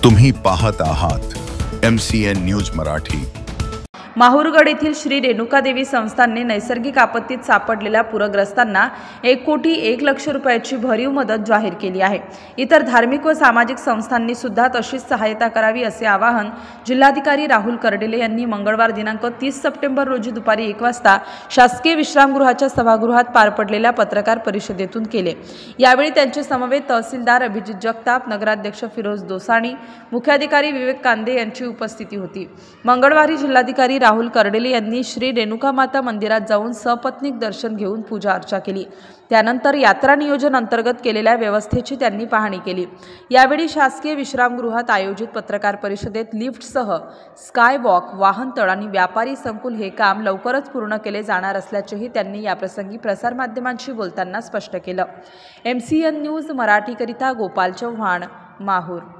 तुम्ही पाहत आहात MCN न्यूज मराठी। माहूरगड येथील श्री रेणुकादेवी संस्थानने नैसर्गिक आपत्तीत सापडलेल्या पूरग्रस्तांना 1,01,00,000 रुपयाची भरीव मदत जाहीर केली आहे। इतर धार्मिक व सामाजिक संस्थांनी सुद्धा तशीच सहायता करावी असे आवाहन जिल्हाधिकारी राहुल कर्डिले यांनी मंगळवार दिनांक 30 सप्टेंबर रोजी दुपारी 1 वाजता शासकीय विश्रामगृहाच्या सभागृहात पार पडलेल्या पत्रकार परिषदेतून केले। यावेळी त्यांचे समवेत तहसीलदार अभिजित जगताप, नगराध्यक्ष फिरोज दोसाणी, मुख्याधिकारी विवेक कांदे यांची उपस्थिती होती। मंगळवारी जिल्हाधिकारी राहुल कर्डिले यांनी श्री रेणुका माता मंदिरात जाऊन सपत्नीक दर्शन घेऊन पूजा अर्चा केली। त्यानंतर यात्रा नियोजन अंतर्गत केलेल्या व्यवस्थेची त्यांनी पाहणी केली। यावेळी शासकीय विश्रामगृहात आयोजित पत्रकार परिषदेत लिफ्टसह स्काय वॉक, वाहनतळ आणि व्यापारी संकुल हे काम लवकरच पूर्ण केले जाणार असल्याचेही त्यांनी याप्रसंगी प्रसारमाध्यमांशी बोलताना स्पष्ट केलं। MCN न्यूज मराठीकरिता गोपाल चव्हाण, माहूर।